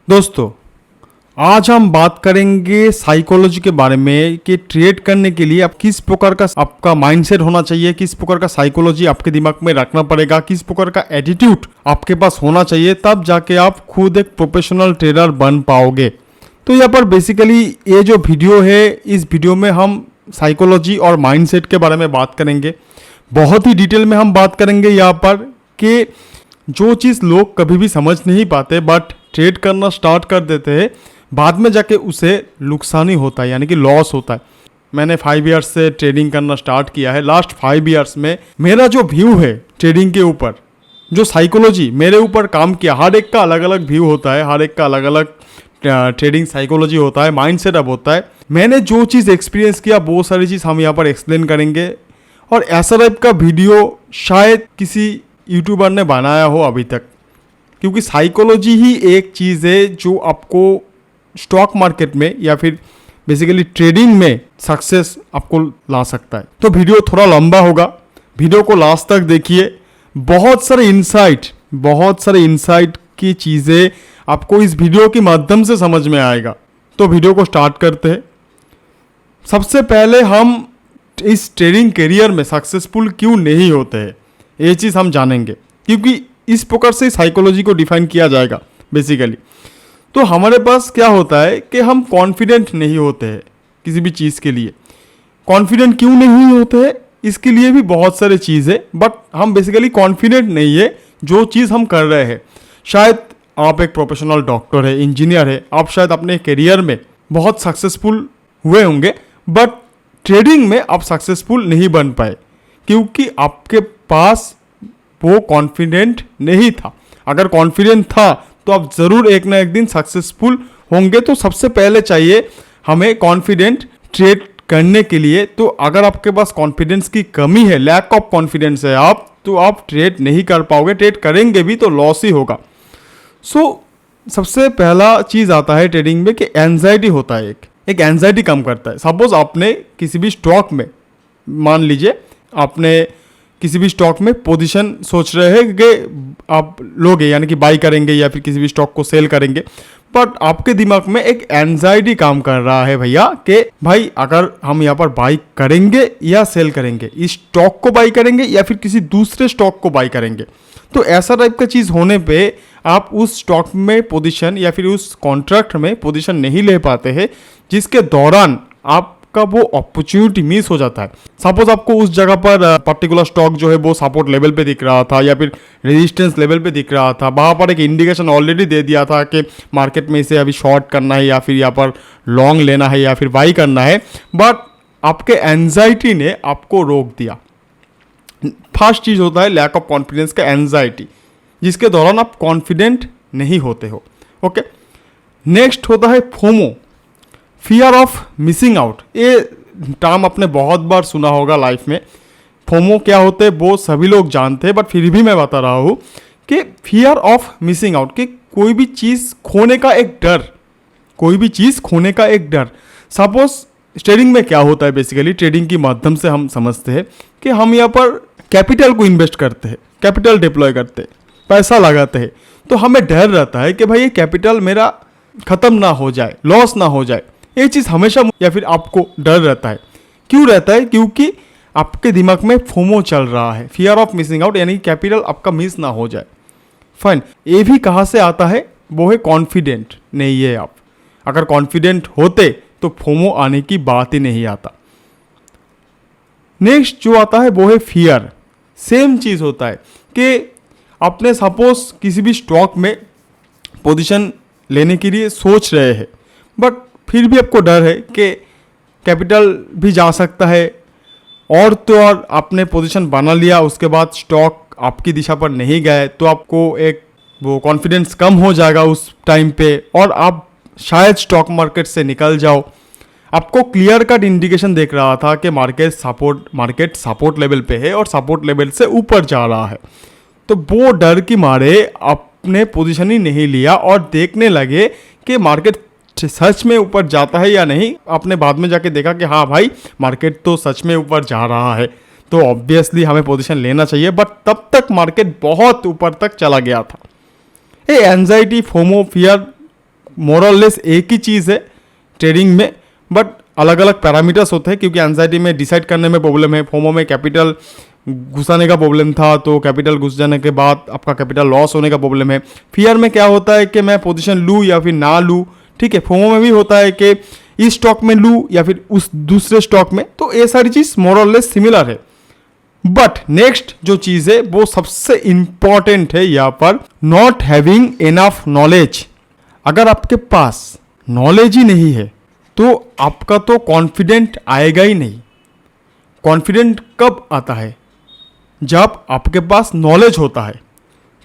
दोस्तों, आज हम बात करेंगे साइकोलॉजी के बारे में कि ट्रेड करने के लिए आप किस प्रकार का आपका माइंडसेट होना चाहिए, किस प्रकार का साइकोलॉजी आपके दिमाग में रखना पड़ेगा, किस प्रकार का एटीट्यूड आपके पास होना चाहिए, तब जाके आप खुद एक प्रोफेशनल ट्रेडर बन पाओगे। तो यहाँ पर बेसिकली ये जो वीडियो है, इस वीडियो में हम साइकोलॉजी और माइंडसेट के बारे में बात करेंगे। बहुत ही डिटेल में हम बात करेंगे यहाँ पर कि जो चीज़ लोग कभी भी समझ नहीं पाते बट ट्रेड करना स्टार्ट कर देते हैं, बाद में जाके उसे नुकसान ही होता है, यानी कि लॉस होता है। मैंने 5 ईयर्स से ट्रेडिंग करना स्टार्ट किया है। लास्ट 5 ईयर्स में मेरा जो व्यू है ट्रेडिंग के ऊपर, जो साइकोलॉजी मेरे ऊपर काम किया, हर एक का अलग अलग व्यू होता है, हर एक का अलग अलग ट्रेडिंग साइकोलॉजी होता है, माइंड सेटअप होता है। मैंने जो चीज़ एक्सपीरियंस किया बहुत सारी चीज़ हम यहाँ पर एक्सप्लेन करेंगे, और ऐसा टाइप का वीडियो शायद किसी यूट्यूबर ने बनाया हो अभी तक, क्योंकि साइकोलॉजी ही एक चीज़ है जो आपको स्टॉक मार्केट में या फिर बेसिकली ट्रेडिंग में सक्सेस आपको ला सकता है। तो वीडियो थोड़ा लंबा होगा, वीडियो को लास्ट तक देखिए। बहुत सारे इंसाइट की चीज़ें आपको इस वीडियो के माध्यम से समझ में आएगा। तो वीडियो को स्टार्ट करते हैं। सबसे पहले हम इस ट्रेडिंग करियर में सक्सेसफुल क्यों नहीं होते हैं, ये चीज़ हम जानेंगे, क्योंकि इस प्रकार से साइकोलॉजी को डिफाइन किया जाएगा बेसिकली। तो हमारे पास क्या होता है कि हम कॉन्फिडेंट नहीं होते हैं किसी भी चीज़ के लिए। कॉन्फिडेंट क्यों नहीं होते हैं, इसके लिए भी बहुत सारे चीज़ है, बट हम बेसिकली कॉन्फिडेंट नहीं है जो चीज़ हम कर रहे हैं। शायद आप एक प्रोफेशनल डॉक्टर है, इंजीनियर है, आप शायद अपने करियर में बहुत सक्सेसफुल हुए होंगे, बट ट्रेडिंग में आप सक्सेसफुल नहीं बन पाए क्योंकि आपके पास वो कॉन्फिडेंट नहीं था। अगर कॉन्फिडेंट था तो आप ज़रूर एक ना एक दिन सक्सेसफुल होंगे। तो सबसे पहले चाहिए हमें कॉन्फिडेंट ट्रेड करने के लिए। तो अगर आपके पास कॉन्फिडेंस की कमी है, लैक ऑफ कॉन्फिडेंस है तो आप ट्रेड नहीं कर पाओगे। ट्रेड करेंगे भी तो लॉस ही होगा। सबसे पहला चीज़ आता है ट्रेडिंग में कि एंजाइटी होता है, एक एंजाइटी कम करता है। सपोज आपने किसी भी स्टॉक में, मान लीजिए आपने किसी भी स्टॉक में पोजीशन सोच रहे हैं कि आप लोगे, यानी कि बाई करेंगे या फिर किसी भी स्टॉक को सेल करेंगे, बट आपके दिमाग में एक एंजाइटी काम कर रहा है भैया कि भाई अगर हम यहाँ पर बाई करेंगे या सेल करेंगे, इस स्टॉक को बाई करेंगे या फिर किसी दूसरे स्टॉक को बाई करेंगे। तो ऐसा टाइप का चीज़ होने पे आप उस स्टॉक में पोजीशन या फिर उस कॉन्ट्रैक्ट में पोजीशन नहीं ले पाते हैं, जिसके दौरान आपका वो अपॉर्चुनिटी मिस हो जाता है। सपोज आपको उस जगह पर पर्टिकुलर स्टॉक जो है वो सपोर्ट लेवल पे दिख रहा था या फिर रेजिस्टेंस लेवल पे दिख रहा था, वहाँ पर एक इंडिकेशन ऑलरेडी दे दिया था कि मार्केट में इसे अभी शॉर्ट करना है या फिर यहाँ पर लॉन्ग लेना है या फिर बाई करना है, बट आपके एंजाइटी ने आपको रोक दिया। फर्स्ट चीज़ होता है लैक ऑफ कॉन्फिडेंस का एंजाइटी, जिसके दौरान आप कॉन्फिडेंट नहीं होते हो। ओके, नेक्स्ट होता है FOMO, fear of missing out. ये टर्म आपने बहुत बार सुना होगा लाइफ में। फोमो क्या होते हैं वो सभी लोग जानते हैं, बट फिर भी मैं बता रहा हूँ कि फियर ऑफ मिसिंग आउट, कि कोई भी चीज़ खोने का एक डर, सपोज ट्रेडिंग में क्या होता है, बेसिकली ट्रेडिंग के माध्यम से हम समझते हैं कि हम यहाँ पर कैपिटल को इन्वेस्ट करते हैं, कैपिटल डिप्लॉय करते हैं, पैसा लगाते हैं, तो हमें डर रहता है कि भाई ये कैपिटल मेरा ख़त्म ना हो जाए, लॉस ना हो जाए। ये चीज़ हमेशा, या फिर आपको डर रहता है। क्यों रहता है? क्योंकि आपके दिमाग में फोमो चल रहा है, फियर ऑफ मिसिंग आउट, यानी कैपिटल आपका मिस ना हो जाए। फाइन, ये भी कहाँ से आता है? वो है कॉन्फिडेंट नहीं है आप। अगर कॉन्फिडेंट होते तो फोमो आने की बात ही नहीं आता। नेक्स्ट जो आता है वो है फियर। सेम चीज़ होता है कि आपने सपोज किसी भी स्टॉक में पोजीशन लेने के लिए सोच रहे हैं, बट फिर भी आपको डर है कि कैपिटल भी जा सकता है, और तो और आपने पोजीशन बना लिया, उसके बाद स्टॉक आपकी दिशा पर नहीं गए तो आपको एक वो कॉन्फिडेंस कम हो जाएगा उस टाइम पे, और आप शायद स्टॉक मार्केट से निकल जाओ। आपको क्लियर कट इंडिकेशन देख रहा था कि मार्केट सपोर्ट लेवल पे है और सपोर्ट लेवल से ऊपर जा रहा है, तो वो डर की मारे आपने पोजीशन ही नहीं लिया और देखने लगे कि मार्केट सच में ऊपर जाता है या नहीं। आपने बाद में जाके देखा कि हाँ भाई मार्केट तो सच में ऊपर जा रहा है, तो ऑब्वियसली हमें पोजीशन लेना चाहिए, बट तब तक मार्केट बहुत ऊपर तक चला गया था। ये एंजाइटी, फोमो, फियर मोर और लेस एक ही चीज़ है ट्रेडिंग में, बट अलग अलग पैरामीटर्स होते हैं, क्योंकि एंजाइटी में डिसाइड करने में प्रॉब्लम है, फोमो में कैपिटल घुसाने का प्रॉब्लम था, तो कैपिटल घुस जाने के बाद आपका कैपिटल लॉस होने का प्रॉब्लम है। फियर में क्या होता है कि मैं पोजीशन लूँ या फिर ना लूँ, ठीक है। फोमो में भी होता है कि इस स्टॉक में लूँ या फिर उस दूसरे स्टॉक में, तो ये सारी चीज़ मोर और लेस सिमिलर है। बट नेक्स्ट जो चीज़ है वो सबसे इंपॉर्टेंट है यहाँ पर, नॉट हैविंग इनफ नॉलेज। अगर आपके पास नॉलेज ही नहीं है तो आपका तो कॉन्फिडेंट आएगा ही नहीं। कॉन्फिडेंट कब आता है? जब आपके पास नॉलेज होता है।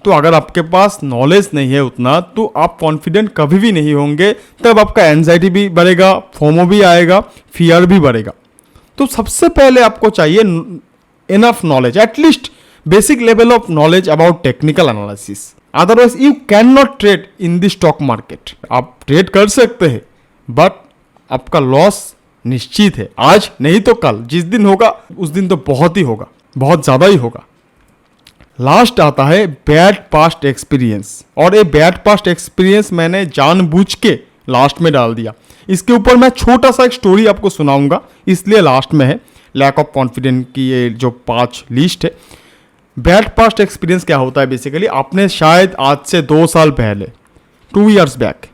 तो अगर आपके पास नॉलेज नहीं है उतना, तो आप कॉन्फिडेंट कभी भी नहीं होंगे, तब आपका एंजाइटी भी बढ़ेगा, फोमो भी आएगा, फियर भी बढ़ेगा। तो सबसे पहले आपको चाहिए enough knowledge, at least basic level of knowledge about technical analysis. Otherwise you can not trade in the stock market. आप ट्रेड कर सकते हैं बट आपका लॉस निश्चित है, आज नहीं तो कल, जिस दिन होगा उस दिन तो बहुत ही होगा, बहुत ज़्यादा ही होगा। लास्ट आता है बैड पास्ट एक्सपीरियंस, और ये बैड पास्ट एक्सपीरियंस मैंने जानबूझ के लास्ट में डाल दिया। इसके ऊपर मैं छोटा सा एक स्टोरी आपको सुनाऊंगा, इसलिए लास्ट में है। लैक ऑफ कॉन्फिडेंस की ये जो 5 लिस्ट है। बैड पास्ट एक्सपीरियंस क्या होता है? बेसिकली आपने शायद आज से 2 साल पहले, 2 years बैक,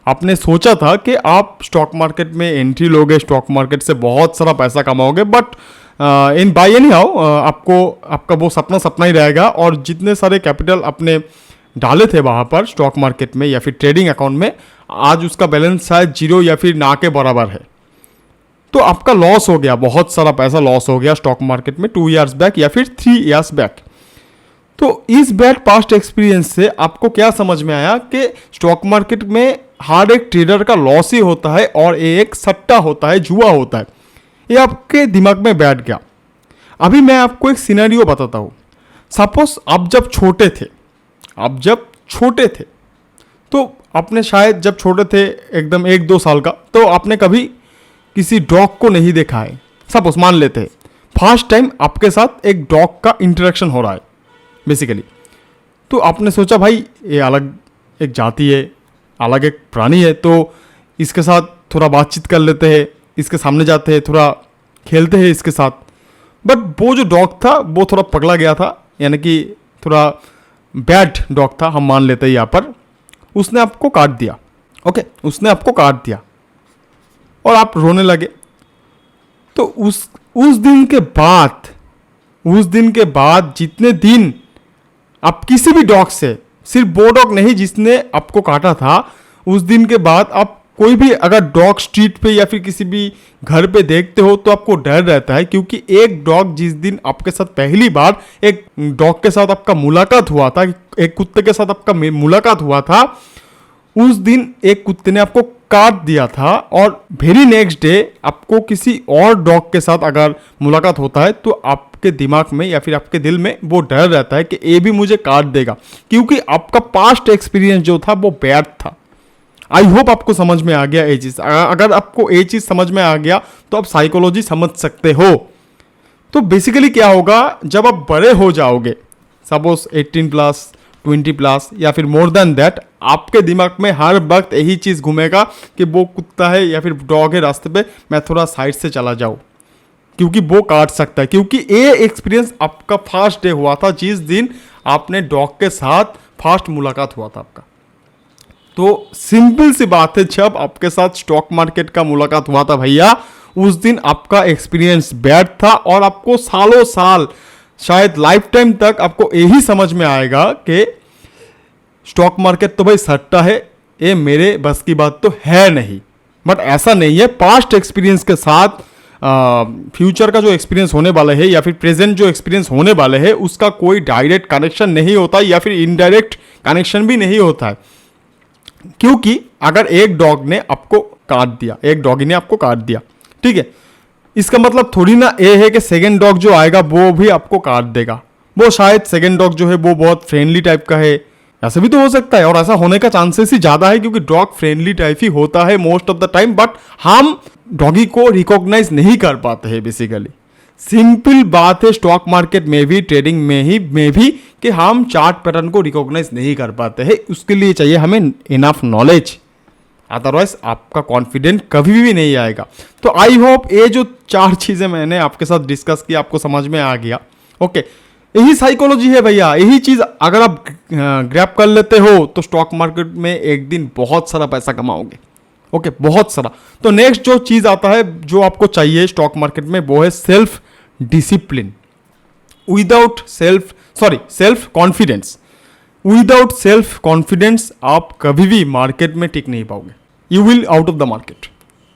आपने सोचा था कि आप स्टॉक मार्केट में एंट्री लोगे, स्टॉक मार्केट से बहुत सारा पैसा कमाओगे, but in by anyhow आपका वो सपना ही रहेगा, और जितने सारे कैपिटल आपने डाले थे वहाँ पर स्टॉक मार्केट में या फिर ट्रेडिंग अकाउंट में, आज उसका बैलेंस शायद 0 या फिर ना के बराबर है। तो आपका लॉस हो गया, बहुत सारा पैसा लॉस हो गया स्टॉक मार्केट में 2 years बैक या फिर 3 years बैक। तो इस बैड पास्ट एक्सपीरियंस से आपको क्या समझ में आया कि स्टॉक मार्केट में हर एक ट्रेडर का लॉस ही होता है, और ये एक सट्टा होता है, जुआ होता है। ये आपके दिमाग में बैठ गया। अभी मैं आपको एक सिनेरियो बताता हूँ। सपोज आप जब छोटे थे, तो आपने शायद जब छोटे थे एकदम 1-2 साल का, तो आपने कभी किसी डॉग को नहीं देखा है। सपोज मान लेते हैं फर्स्ट टाइम आपके साथ एक डॉग का इंटरेक्शन हो रहा है बेसिकली। तो आपने सोचा भाई ये अलग एक जाति है, अलग एक प्राणी है, तो इसके साथ थोड़ा बातचीत कर लेते हैं, इसके सामने जाते हैं, थोड़ा खेलते हैं इसके साथ। बट वो जो डॉग था वो थोड़ा पगला गया था, यानी कि थोड़ा बैड डॉग था, हम मान लेते हैं यहाँ पर। उसने आपको काट दिया, ओके, उसने आपको काट दिया और आप रोने लगे। तो उस दिन के बाद जितने दिन आप किसी भी डॉग से, सिर्फ वो डॉग नहीं जिसने आपको काटा था, उस दिन के बाद आप कोई भी अगर डॉग स्ट्रीट पे या फिर किसी भी घर पे देखते हो तो आपको डर रहता है, क्योंकि एक डॉग जिस दिन आपके साथ पहली बार एक डॉग के साथ आपका मुलाकात हुआ था, एक कुत्ते के साथ आपका मुलाकात हुआ था, उस दिन एक कुत्ते ने आपको काट दिया था, और वेरी नेक्स्ट डे आपको किसी और डॉग के साथ अगर मुलाकात होता है तो आपके दिमाग में या फिर आपके दिल में वो डर रहता है कि ये भी मुझे काट देगा, क्योंकि आपका पास्ट एक्सपीरियंस जो था वो बैड था। आई होप आपको समझ में आ गया ये चीज़। अगर आपको ये चीज़ समझ में आ गया तो आप साइकोलॉजी समझ सकते हो। तो बेसिकली क्या होगा, जब आप बड़े हो जाओगे, सपोज 18+ 20+ या फिर मोर देन दैट, आपके दिमाग में हर वक्त यही चीज़ घूमेगा कि वो कुत्ता है या फिर डॉग है रास्ते पे, मैं थोड़ा साइड से चला जाऊँ क्योंकि वो काट सकता है। क्योंकि ये एक्सपीरियंस आपका फर्स्ट डे हुआ था, जिस दिन आपने डॉग के साथ फर्स्ट मुलाकात हुआ था आपका। तो सिंपल सी बात है, जब आपके साथ स्टॉक मार्केट का मुलाकात हुआ था भैया, उस दिन आपका एक्सपीरियंस बैड था, और आपको सालों साल, शायद लाइफ टाइम तक आपको यही समझ में आएगा कि स्टॉक मार्केट तो भाई सट्टा है, ये मेरे बस की बात तो है नहीं। बट ऐसा नहीं है, पास्ट एक्सपीरियंस के साथ फ्यूचर का जो एक्सपीरियंस होने वाला है या फिर प्रेजेंट जो एक्सपीरियंस होने वाले है, उसका कोई डायरेक्ट कनेक्शन नहीं होता या फिर इनडायरेक्ट कनेक्शन भी नहीं होता है। क्योंकि अगर एक डॉग ने आपको काट दिया, एक डॉगी ने आपको काट दिया, ठीक है, इसका मतलब थोड़ी ना ये है कि सेकेंड डॉग जो आएगा वो भी आपको काट देगा। वो शायद सेकेंड डॉग जो है वो बहुत फ्रेंडली टाइप का है, ऐसा भी तो हो सकता है, और ऐसा होने का चांसेस ही ज़्यादा है क्योंकि डॉग फ्रेंडली टाइप ही होता है most of the time. But हम डॉगी को रिकॉग्नाइज नहीं कर पाते हैं बेसिकली। सिंपल बात है, स्टॉक मार्केट में भी, ट्रेडिंग में भी कि हम चार्ट पैटर्न को रिकॉग्नाइज नहीं कर पाते हैं। उसके लिए चाहिए हमें इनफ नॉलेज। अदरवाइज आपका कॉन्फिडेंट कभी भी नहीं आएगा। तो आई होप ये जो 4 चीज़ें मैंने आपके साथ डिस्कस की आपको समझ में आ गया। ओके, यही साइकोलॉजी है भैया, यही चीज़ अगर आप ग्रैब कर लेते हो तो स्टॉक मार्केट में एक दिन बहुत सारा पैसा कमाओगे। ओके, बहुत सारा। तो नेक्स्ट जो चीज़ आता है जो आपको चाहिए स्टॉक मार्केट में, वो है self discipline. Self confidence. Without self confidence आप कभी भी मार्केट में टिक नहीं पाओगे। You will out of the market.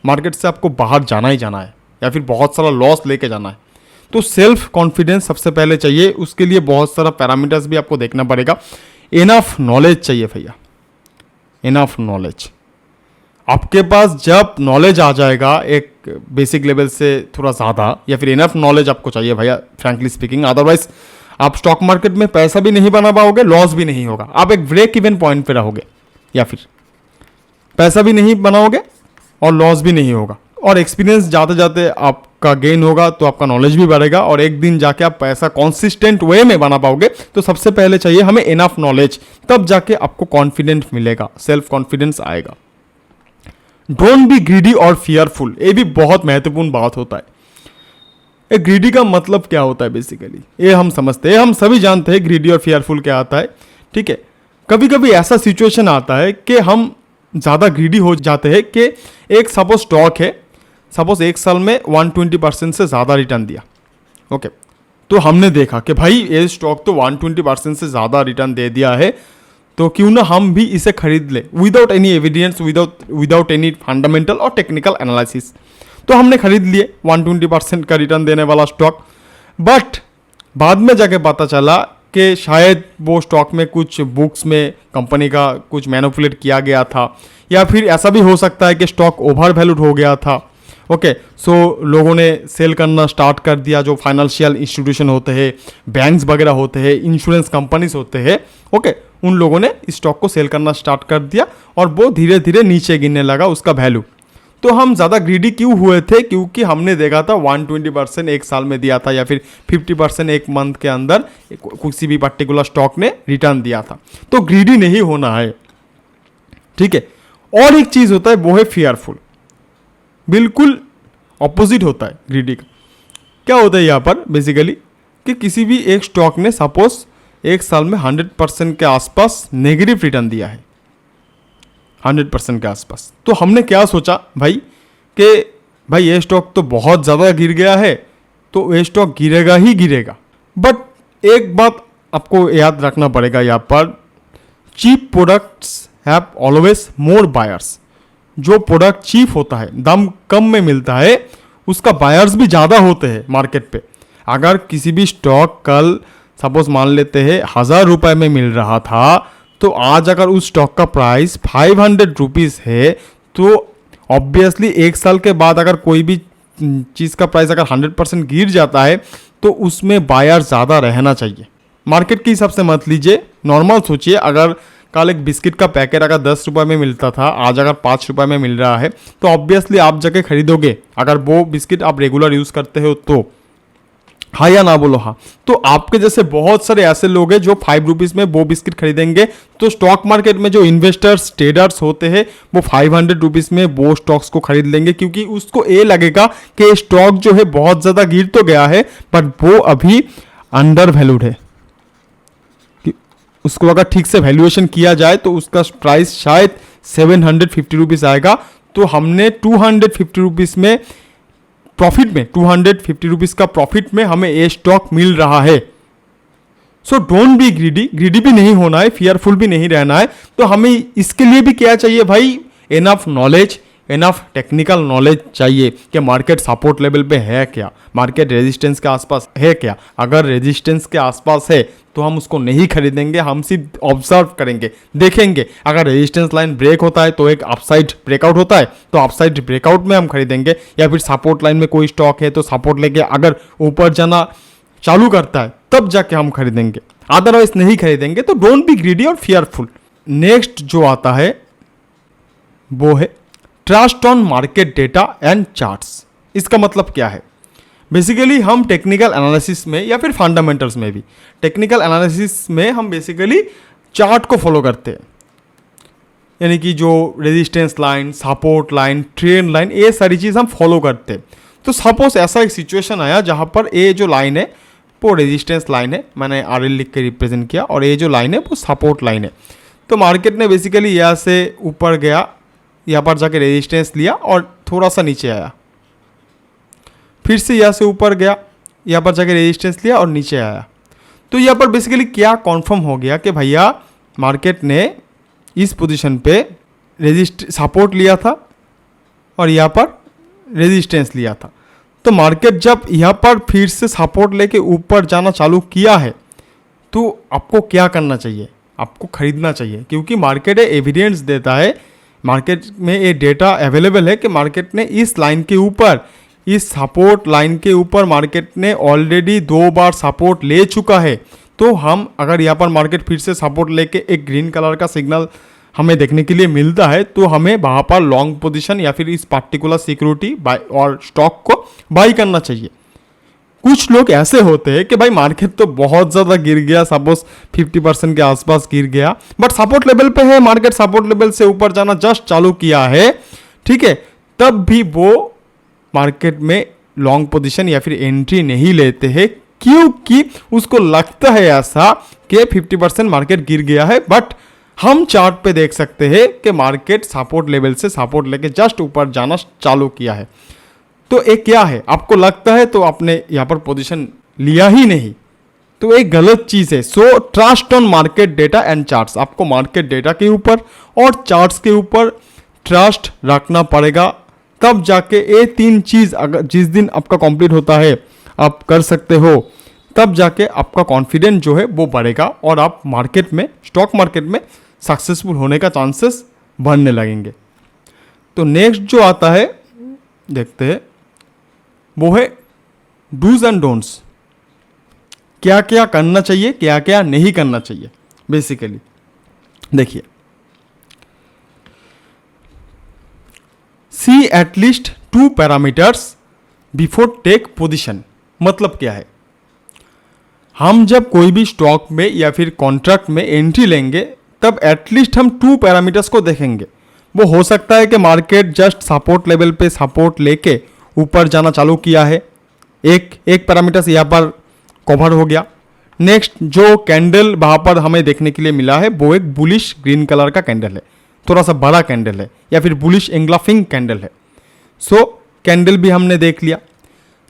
Market से आपको बाहर जाना ही जाना है या फिर बहुत सारा लॉस लेके जाना है। तो सेल्फ कॉन्फिडेंस सबसे पहले चाहिए। उसके लिए बहुत सारा पैरामीटर्स भी आपको देखना पड़ेगा। इनफ नॉलेज चाहिए भैया, इनफ नॉलेज। आपके पास जब नॉलेज आ जाएगा एक बेसिक लेवल से थोड़ा ज़्यादा, या फिर इनफ नॉलेज आपको चाहिए भैया, फ्रैंकली स्पीकिंग, अदरवाइज आप स्टॉक मार्केट में पैसा भी नहीं बना पाओगे, लॉस भी नहीं होगा। आप एक ब्रेक इवन पॉइंट पे रहोगे, या फिर पैसा भी नहीं बनाओगे और लॉस भी नहीं होगा। और एक्सपीरियंस जाते जाते आपका गेन होगा तो आपका नॉलेज भी बढ़ेगा, और एक दिन जाके आप पैसा कॉन्सिस्टेंट वे में बना पाओगे। तो सबसे पहले चाहिए हमें इनफ नॉलेज, तब जाके आपको कॉन्फिडेंट मिलेगा, सेल्फ कॉन्फिडेंस आएगा। डोंट बी ग्रीडी और फियरफुल, ये भी बहुत महत्वपूर्ण बात होता है। एक ग्रीडी का मतलब क्या होता है बेसिकली, ये हम समझते हैं, हम सभी जानते हैं ग्रीडी और फियरफुल क्या आता है। ठीक है, कभी कभी ऐसा सिचुएशन आता है कि हम ज़्यादा ग्रीडी हो जाते हैं कि एक सपोज स्टॉक है, सपोज एक साल में 120% से ज़्यादा रिटर्न दिया। ओके, तो हमने देखा कि भाई ये स्टॉक तो 120% से ज़्यादा रिटर्न दे दिया है, तो क्यों ना हम भी इसे खरीद ले, without any evidence, without any fundamental और टेक्निकल एनालिसिस। तो हमने खरीद लिए 120% का रिटर्न देने वाला स्टॉक। बट बाद में जाके पता चला कि शायद वो स्टॉक में कुछ बुक्स में कंपनी का कुछ मैनिपुलेट किया गया था, या फिर ऐसा भी हो सकता है कि स्टॉक ओवर वैल्यूड हो गया था। ओके, सो लोगों ने सेल करना स्टार्ट कर दिया। जो फाइनेंशियल इंस्टीट्यूशन होते हैं, बैंक्स वगैरह होते हैं, इंश्योरेंस कंपनीज होते हैं, ओके, उन लोगों ने इस स्टॉक को सेल करना स्टार्ट कर दिया और वो धीरे धीरे नीचे गिरने लगा उसका वैल्यू। तो हम ज़्यादा ग्रीडी क्यों हुए थे? क्योंकि हमने देखा था 120% एक साल में दिया था, या फिर 50% एक मंथ के अंदर किसी भी पर्टिकुलर स्टॉक ने रिटर्न दिया था। तो ग्रीडी नहीं होना है। ठीक है, और एक चीज़ होता है वो है फियरफुल, बिल्कुल ऑपोजिट होता है ग्रीडी का। क्या होता है यहाँ पर बेसिकली कि किसी भी एक स्टॉक ने सपोज एक साल में 100% के आसपास नेगेटिव रिटर्न दिया है, 100% के आसपास। तो हमने क्या सोचा भाई कि भाई ये स्टॉक तो बहुत ज़्यादा गिर गया है, तो ये स्टॉक गिरेगा ही गिरेगा। बट एक बात आपको याद रखना पड़ेगा यहाँ पर, cheap products have always more buyers. जो प्रोडक्ट चीप होता है, दाम कम में मिलता है, उसका बायर्स भी ज़्यादा होते हैं मार्केट पे। अगर किसी भी स्टॉक कल सपोज मान लेते हैं 1000 रुपये में मिल रहा था, तो आज अगर उस स्टॉक का प्राइस 500 रुपीज़ है, तो ऑब्वियसली एक साल के बाद अगर कोई भी चीज़ का प्राइस अगर 100% गिर जाता है, तो उसमें बायर ज़्यादा रहना चाहिए। मार्केट के हिसाब से मत लीजिए, नॉर्मल सोचिए। अगर कल एक बिस्किट का पैकेट अगर 10 रुपये में मिलता था, आज अगर 5 रुपये में मिल रहा है, तो ऑब्वियसली आप जाके खरीदोगे। अगर वो बिस्किट आप रेगुलर यूज़ करते हो तो, हाँ या ना बोलो हाँ। तो आपके जैसे बहुत सारे ऐसे लोग हैं जो 5 रुपीज़ में वो बिस्किट खरीदेंगे। तो स्टॉक मार्केट में जो इन्वेस्टर्स ट्रेडर्स होते हैं वो 500 रुपीज़ में वो स्टॉक्स को खरीद लेंगे, क्योंकि उसको ये लगेगा कि स्टॉक जो है बहुत ज़्यादा गिर तो गया है बट वो अभी अंडर वैल्यूड है। उसको अगर ठीक से वैल्यूएशन किया जाए तो उसका प्राइस शायद 750 रुपीज़ आएगा। तो हमने 250 रुपीज़ में प्रॉफिट में, 250 रुपीज़ का प्रॉफिट में हमें ये स्टॉक मिल रहा है। So don't be greedy, greedy भी नहीं होना है, फियरफुल भी नहीं रहना है। तो हमें इसके लिए भी क्या चाहिए भाई? Enough knowledge, enough technical knowledge चाहिए कि मार्केट सपोर्ट लेवल पे है क्या, मार्केट रेजिस्टेंस के आसपास है क्या। अगर रेजिस्टेंस के आसपास है तो हम उसको नहीं खरीदेंगे, हम सिर्फ ऑब्जर्व करेंगे, देखेंगे। अगर रेजिस्टेंस लाइन ब्रेक होता है तो एक अपसाइड ब्रेकआउट होता है, तो अपसाइड ब्रेकआउट में हम खरीदेंगे। या फिर सपोर्ट लाइन में कोई स्टॉक है तो सपोर्ट लेके अगर ऊपर जाना चालू करता है तब जाके हम खरीदेंगे, अदरवाइज नहीं खरीदेंगे। तो डोंट बी ग्रीडी और फियरफुल। नेक्स्ट जो आता है वो है trust on market data and charts. इसका मतलब क्या है? बेसिकली हम टेक्निकल एनालिसिस में या फिर फंडामेंटल्स में भी, टेक्निकल एनालिसिस में हम बेसिकली चार्ट को फॉलो करते हैं। यानी कि जो resistance line, support line, trend line, ये सारी चीज़ हम फॉलो करते हैं। तो सपोज ऐसा एक सिचुएशन आया जहाँ पर ये जो लाइन है वो रेजिस्टेंस लाइन है, मैंने आर एल लिख के रिप्रेजेंट किया, और ये जो लाइन है वो सपोर्ट लाइन है। तो मार्केट ने बेसिकली यहाँ से ऊपर गया, यहाँ पर जाके रेजिस्टेंस लिया और थोड़ा सा नीचे आया, फिर से यहाँ से ऊपर गया, यहाँ पर जाके रेजिस्टेंस लिया और नीचे आया। तो यहाँ पर बेसिकली क्या कन्फर्म हो गया कि भैया मार्केट ने इस पोजीशन पे सपोर्ट लिया था और यहाँ पर रेजिस्टेंस लिया था। तो मार्केट जब यहाँ पर फिर से सपोर्ट लेके ऊपर जाना चालू किया है तो आपको क्या करना चाहिए? आपको खरीदना चाहिए, क्योंकि मार्केट एविडेंस देता है, मार्केट में ये डेटा अवेलेबल है कि मार्केट ने इस लाइन के ऊपर, इस सपोर्ट लाइन के ऊपर मार्केट ने ऑलरेडी 2 बार सपोर्ट ले चुका है। तो हम अगर यहाँ पर मार्केट फिर से सपोर्ट लेके एक ग्रीन कलर का सिग्नल हमें देखने के लिए मिलता है तो हमें वहाँ पर लॉन्ग पोजीशन या फिर इस पार्टिकुलर सिक्योरिटी बाय और स्टॉक को बाई करना चाहिए। कुछ लोग ऐसे होते हैं कि भाई मार्केट तो बहुत ज़्यादा गिर गया, सपोज 50% के आसपास गिर गया, बट सपोर्ट लेवल पे है, मार्केट सपोर्ट लेवल से ऊपर जाना जस्ट चालू किया है, ठीक है, तब भी वो मार्केट में लॉन्ग पोजीशन या फिर एंट्री नहीं लेते हैं, क्योंकि उसको लगता है ऐसा कि 50% मार्केट गिर गया है। बट हम चार्ट पे देख सकते हैं कि मार्केट सपोर्ट लेवल से सपोर्ट लेके जस्ट ऊपर जाना चालू किया है। तो एक क्या है, आपको लगता है तो आपने यहाँ पर पोजीशन लिया ही नहीं, तो एक गलत चीज़ है। So trust on market data and charts, आपको मार्केट डेटा के ऊपर और चार्ट्स के ऊपर ट्रस्ट रखना पड़ेगा, तब जाके ये 3 चीज़ अगर जिस दिन आपका कंप्लीट होता है आप कर सकते हो, तब जाके आपका कॉन्फिडेंस जो है वो बढ़ेगा और आप मार्केट में, स्टॉक मार्केट में सक्सेसफुल होने का चांसेस बढ़ने लगेंगे। तो नेक्स्ट जो आता है देखते हैं, वो है डूज एंड डोंट्स, क्या क्या करना चाहिए, क्या क्या नहीं करना चाहिए। बेसिकली देखिए, see at least 2 parameters before take position. मतलब क्या है, हम जब कोई भी स्टॉक में या फिर कॉन्ट्रैक्ट में एंट्री लेंगे तब एटलीस्ट हम 2 पैरामीटर्स को देखेंगे। वो हो सकता है कि मार्केट जस्ट सपोर्ट लेवल पे सपोर्ट लेके ऊपर जाना चालू किया है, एक पैरामीटर्स यहाँ पर कवर हो गया। नेक्स्ट जो कैंडल वहाँ पर हमें देखने के लिए मिला है वो एक बुलिश ग्रीन कलर का कैंडल है, थोड़ा सा बड़ा कैंडल है, या फिर बुलिश एंग्लाफिंग कैंडल है। सो कैंडल भी हमने देख लिया।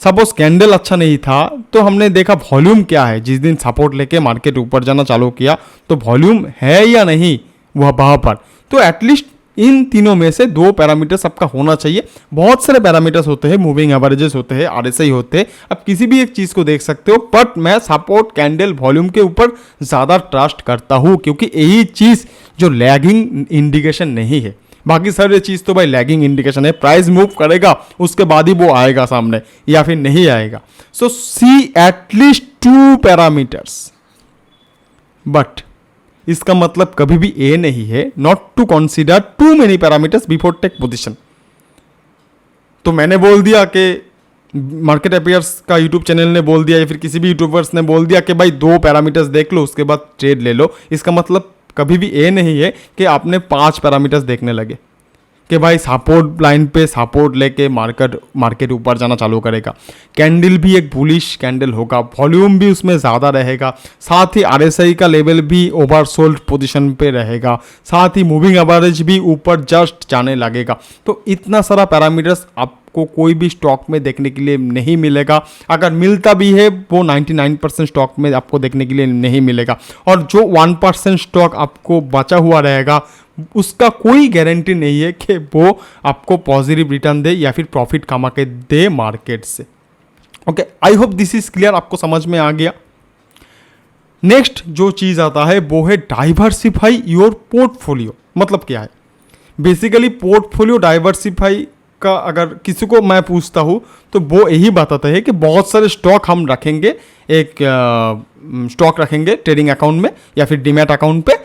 सपोज कैंडल अच्छा नहीं था तो हमने देखा वॉल्यूम क्या है, जिस दिन सपोर्ट लेके मार्केट ऊपर जाना चालू किया तो वॉल्यूम है या नहीं वह वहाँ पर। तो एटलीस्ट इन तीनों में से 2 पैरामीटर्स आपका होना चाहिए। बहुत सारे पैरामीटर्स होते हैं, मूविंग एवरेजेस होते हैं, आरएसआई होते हैं, आप किसी भी एक चीज़ को देख सकते हो, बट मैं सपोर्ट, कैंडल, वॉल्यूम के ऊपर ज़्यादा ट्रस्ट करता हूँ, क्योंकि यही चीज़ जो लैगिंग इंडिकेशन नहीं है। बाकी सारी चीज़ तो भाई लैगिंग इंडिकेशन है, प्राइस मूव करेगा उसके बाद ही वो आएगा सामने या फिर नहीं आएगा। So see at least 2 parameters, but इसका मतलब कभी भी ये नहीं है not to consider too many parameters before take position. तो मैंने बोल दिया कि मार्केट अफेयर्स का यूट्यूब चैनल ने बोल दिया या फिर किसी भी यूट्यूबर्स ने बोल दिया कि भाई 2 पैरामीटर्स देख लो उसके बाद ट्रेड ले लो, इसका मतलब कभी भी ये नहीं है कि आपने 5 पैरामीटर्स देखने लगे कि भाई सपोर्ट लाइन पे सपोर्ट लेके मार्केट ऊपर जाना चालू करेगा। कैंडल भी एक बुलिश कैंडल होगा, वॉल्यूम भी उसमें ज़्यादा रहेगा, साथ ही आरएसआई का लेवल भी ओवरसोल्ड पोजीशन पे रहेगा, साथ ही मूविंग एवरेज भी ऊपर जस्ट जाने लगेगा। तो इतना सारा पैरामीटर्स आपको कोई भी स्टॉक में देखने के लिए नहीं मिलेगा। अगर मिलता भी है वो 99% स्टॉक में आपको देखने के लिए नहीं मिलेगा, और जो 1% स्टॉक आपको बचा हुआ रहेगा उसका कोई गारंटी नहीं है कि वो आपको पॉजिटिव रिटर्न दे या फिर प्रॉफिट कमा के दे मार्केट से। Okay, I hope this is clear, आपको समझ में आ गया। नेक्स्ट जो चीज़ आता है वो है डाइवर्सिफाई योर पोर्टफोलियो। मतलब क्या है, बेसिकली पोर्टफोलियो डाइवर्सिफाई का अगर किसी को मैं पूछता हूँ तो वो यही बताता है कि बहुत सारे स्टॉक हम रखेंगे, एक स्टॉक रखेंगे ट्रेडिंग अकाउंट में या फिर डीमैट अकाउंट पे,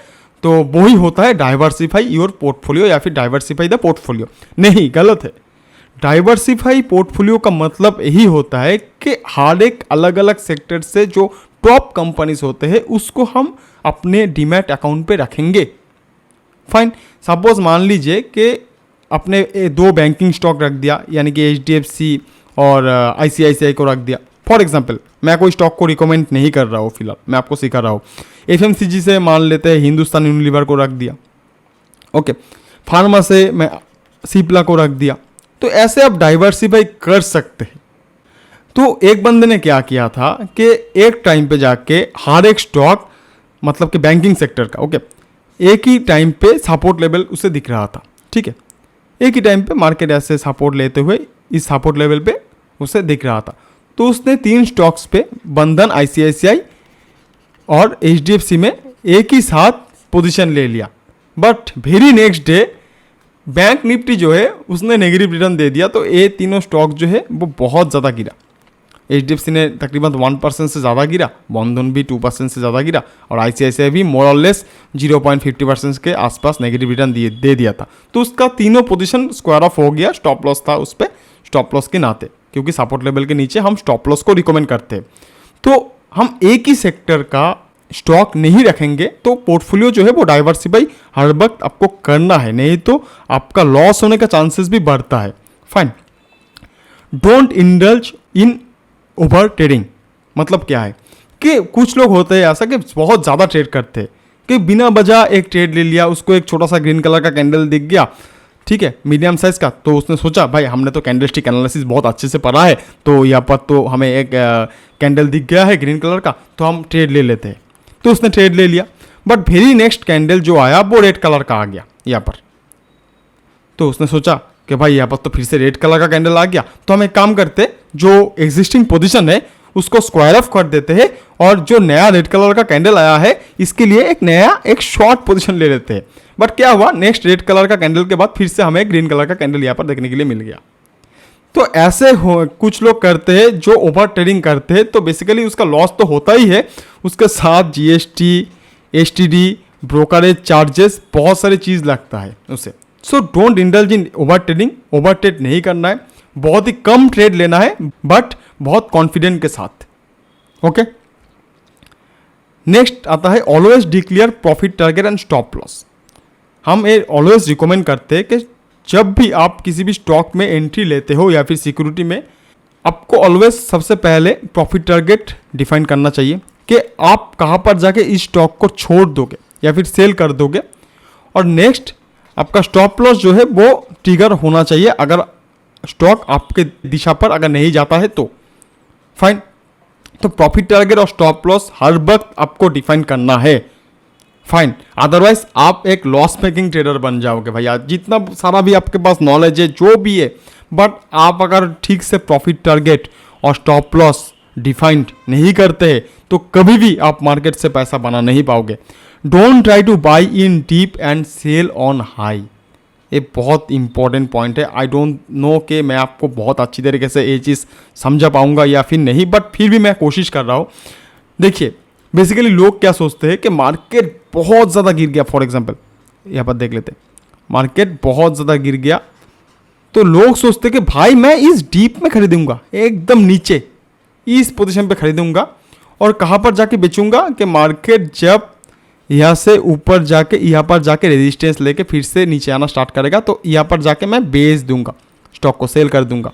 तो वही होता है डाइवर्सिफाई योर पोर्टफोलियो या फिर डाइवर्सिफाई द पोर्टफोलियो। नहीं, गलत है। डाइवर्सिफाई पोर्टफोलियो का मतलब यही होता है कि हर एक अलग अलग सेक्टर से जो टॉप कंपनीज होते हैं उसको हम अपने डीमैट अकाउंट पे रखेंगे। फाइन, सपोज मान लीजिए कि अपने 2 बैंकिंग स्टॉक रख दिया, यानी कि HDFC और ICICI को रख दिया फॉर एग्जांपल। मैं कोई स्टॉक को रिकमेंड नहीं कर रहा हूँ फिलहाल, मैं आपको सिखा रहा हूँ। FMCG से मान लेते हैं हिंदुस्तान यूनिलीवर को रख दिया, ओके। फार्मा से मैं सिप्ला को रख दिया। तो ऐसे आप डाइवर्सिफाई कर सकते हैं। तो एक बंदे ने क्या किया था कि एक टाइम पे जाके हर एक स्टॉक, मतलब कि बैंकिंग सेक्टर का, ओके, एक ही टाइम पे सपोर्ट लेवल उसे दिख रहा था, ठीक है। एक ही टाइम पे मार्केट ऐसे सपोर्ट लेते हुए इस सपोर्ट लेवल पे उसे दिख रहा था। तो उसने 3 स्टॉक्स पे, बंधन, ICICI और HDFC में एक ही साथ पोजीशन ले लिया। But very next day bank Nifty जो है उसने नेगेटिव रिटर्न दे दिया। तो ये तीनों स्टॉक जो है वो बहुत ज़्यादा गिरा। HDFC ने तकरीबन 1% से ज़्यादा गिरा, बंधन भी 2% से ज़्यादा गिरा और ICICI भी मोर और लेस 0.50% के आसपास नेगेटिव रिटर्न दे दिया था। तो उसका तीनों पोजीशन स्क्वायर ऑफ हो गया। स्टॉप लॉस था उस पर, स्टॉप लॉस के नाते, क्योंकि सपोर्ट लेवल के नीचे हम स्टॉप लॉस को रिकमेंड करते हैं। तो हम एक ही सेक्टर का स्टॉक नहीं रखेंगे, तो पोर्टफोलियो जो है वो डाइवर्सिफाई हर वक्त आपको करना है, नहीं तो आपका लॉस होने का चांसेस भी बढ़ता है। Fine, don't indulge in over trading. मतलब क्या है कि कुछ लोग होते हैं ऐसा कि बहुत ज़्यादा ट्रेड करते हैं, कि बिना वजह एक ट्रेड ले लिया, उसको एक छोटा सा ग्रीन कलर का कैंडल दिख गया, ठीक है, मीडियम साइज का, तो उसने सोचा भाई हमने तो कैंडलस्टिक एनालिसिस बहुत अच्छे से पढ़ा है, तो यहाँ पर तो हमें एक कैंडल दिख गया है ग्रीन कलर का, तो हम ट्रेड ले लेते हैं। तो उसने ट्रेड ले लिया, बट वेरी नेक्स्ट कैंडल जो आया वो रेड कलर का आ गया यहाँ पर। तो उसने सोचा कि भाई यहाँ पर तो फिर से रेड कलर का कैंडल आ गया, तो हम एक काम करते, जो एग्जिस्टिंग पोजीशन है उसको स्क्वायर ऑफ कर देते हैं और जो नया रेड कलर का कैंडल आया है इसके लिए एक शॉर्ट पोजीशन ले लेते हैं। बट क्या हुआ, नेक्स्ट रेड कलर का कैंडल के बाद फिर से हमें ग्रीन कलर का कैंडल यहाँ पर देखने के लिए मिल गया। तो ऐसे कुछ लोग करते हैं जो ओवर ट्रेडिंग करते हैं, तो बेसिकली उसका लॉस तो होता ही है, उसके साथ GST, STD, ब्रोकरेज चार्जेस, बहुत सारी चीज़ लगता है उसे। So don't indulge in over trading. Over trade नहीं करना है, बहुत ही कम ट्रेड लेना है, बट बहुत कॉन्फिडेंट के साथ, ओके। नेक्स्ट आता है always declare profit target and stop loss. हम ये ऑलवेज रिकमेंड करते हैं कि जब भी आप किसी भी स्टॉक में एंट्री लेते हो या फिर सिक्योरिटी में, आपको ऑलवेज सबसे पहले प्रॉफिट टारगेट डिफाइन करना चाहिए कि आप कहाँ पर जाके इस स्टॉक को छोड़ दोगे या फिर सेल कर दोगे। और नेक्स्ट आपका स्टॉप लॉस जो है वो ट्रिगर होना चाहिए, अगर स्टॉक आपके दिशा पर अगर नहीं जाता है तो। फाइन, तो प्रॉफिट टारगेट और स्टॉप लॉस हर वक्त आपको डिफाइन करना है। फाइन, अदरवाइज आप एक लॉस मेकिंग ट्रेडर बन जाओगे भैया। जितना सारा भी आपके पास नॉलेज है, जो भी है, बट आप अगर ठीक से प्रॉफिट टारगेट और स्टॉप लॉस डिफाइंड नहीं करते हैं तो कभी भी आप मार्केट से पैसा बना नहीं पाओगे। Don't try to buy in dip and sell on high. ये बहुत इंपॉर्टेंट पॉइंट है। आई डोंट नो कि मैं आपको बहुत अच्छी तरीके से ये चीज़ समझा पाऊंगा या फिर नहीं, बट फिर भी मैं कोशिश कर रहा हूँ। देखिए, बेसिकली लोग क्या सोचते हैं कि मार्केट बहुत ज़्यादा गिर गया, फॉर एग्जांपल यहाँ पर देख लेते हैं, मार्केट बहुत ज़्यादा गिर गया, तो लोग सोचते हैं कि भाई मैं इस डीप में खरीदूंगा, एकदम नीचे इस पोजीशन पे खरीदूंगा और कहाँ पर जाके बेचूंगा कि मार्केट जब यहाँ से ऊपर जाके यहाँ पर जाके रेजिस्टेंस लेके फिर से नीचे आना स्टार्ट करेगा तो यहाँ पर जाके मैं बेच दूंगा, स्टॉक को सेल कर दूंगा।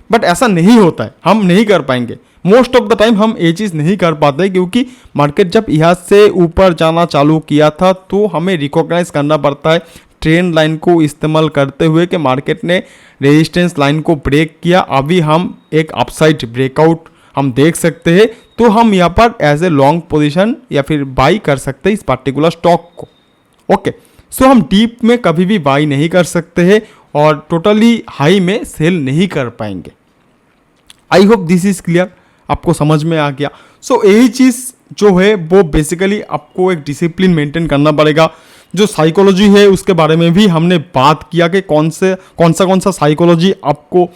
बट ऐसा नहीं होता है, हम नहीं कर पाएंगे। मोस्ट ऑफ द टाइम हम ये चीज़ नहीं कर पाते, क्योंकि मार्केट जब यहाँ से ऊपर जाना चालू किया था तो हमें रिकॉग्नाइज करना पड़ता है ट्रेंड लाइन को इस्तेमाल करते हुए कि मार्केट ने रेजिस्टेंस लाइन को ब्रेक किया। अभी हम एक अपसाइड ब्रेकआउट हम देख सकते हैं, तो हम यहाँ पर एज ए लॉन्ग पोजीशन या फिर बाई कर सकते हैं इस पर्टिकुलर स्टॉक को, ओके। सो हम डीप में कभी भी बाई नहीं कर सकते हैं और टोटली हाई में सेल नहीं कर पाएंगे। I hope this is clear, आपको समझ में आ गया। सो यही चीज़ जो है वो बेसिकली आपको एक डिसिप्लिन मेंटेन करना पड़ेगा। जो साइकोलॉजी है उसके बारे में भी हमने बात किया कि कौन सा साइकोलॉजी आपको,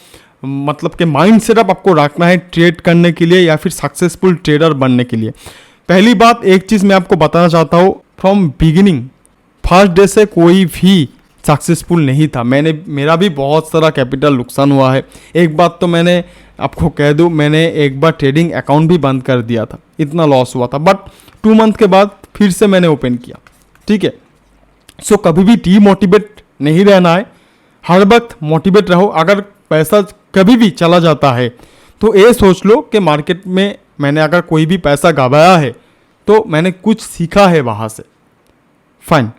मतलब कि माइंड सेटअप आपको रखना है ट्रेड करने के लिए या फिर सक्सेसफुल ट्रेडर बनने के लिए। पहली बात, एक चीज़ मैं आपको बताना चाहता हूँ, फ्रॉम बिगिनिंग फर्स्ट डे से कोई भी सक्सेसफुल नहीं था। मेरा भी बहुत सारा कैपिटल नुकसान हुआ है। एक बात तो मैंने आपको कह दूँ, मैंने एक बार ट्रेडिंग अकाउंट भी बंद कर दिया था, इतना लॉस हुआ था, बट 2 मंथ के बाद फिर से मैंने ओपन किया, ठीक है। सो कभी भी डीमोटिवेट नहीं रहना है, हर वक्त मोटिवेट रहो। अगर पैसा कभी भी चला जाता है तो ये सोच लो कि मार्केट में मैंने अगर कोई भी पैसा गवाया है तो मैंने कुछ सीखा है वहाँ से। फाइन,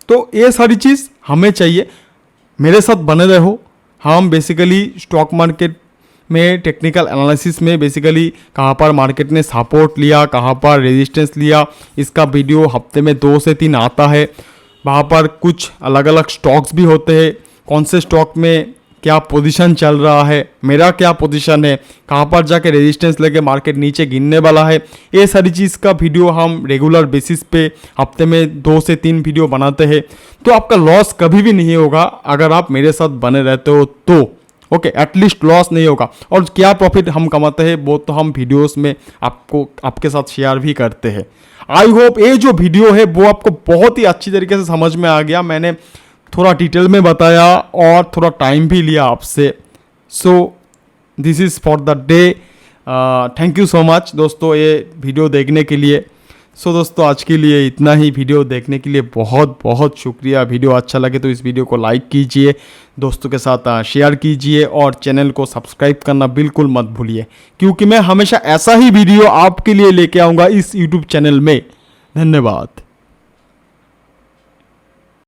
तो ये सारी चीज़ हमें चाहिए। मेरे साथ बने रहो। हम बेसिकली स्टॉक मार्केट में टेक्निकल एनालिसिस में बेसिकली कहाँ पर मार्केट ने सपोर्ट लिया, कहाँ पर रेजिस्टेंस लिया, इसका वीडियो हफ्ते में 2 से 3 आता है। वहाँ पर कुछ अलग अलग स्टॉक्स भी होते हैं, कौन से स्टॉक में क्या पोजीशन चल रहा है, मेरा क्या पोजीशन है, कहाँ पर जाके रेजिस्टेंस लेके मार्केट नीचे गिरने वाला है, ये सारी चीज़ का वीडियो हम रेगुलर बेसिस पे हफ्ते में 2 से 3 वीडियो बनाते हैं। तो आपका लॉस कभी भी नहीं होगा अगर आप मेरे साथ बने रहते हो तो। ओके, एटलीस्ट लॉस नहीं होगा। और क्या प्रॉफिट हम कमाते हैं वो तो हम वीडियोस में आपके साथ शेयर भी करते हैं। आई होप ये जो वीडियो है वो आपको बहुत ही अच्छी तरीके से समझ में आ गया। मैंने थोड़ा डिटेल में बताया और थोड़ा टाइम भी लिया आपसे। So this is for the day. Thank you so much दोस्तों ये वीडियो देखने के लिए। सो दोस्तों आज के लिए इतना ही। वीडियो देखने के लिए बहुत बहुत शुक्रिया। वीडियो अच्छा लगे तो इस वीडियो को लाइक कीजिए, दोस्तों के साथ शेयर कीजिए और चैनल को सब्सक्राइब करना बिल्कुल मत भूलिए, क्योंकि मैं हमेशा ऐसा ही वीडियो आपके लिए लेके आऊँगा इस यूट्यूब चैनल में। धन्यवाद।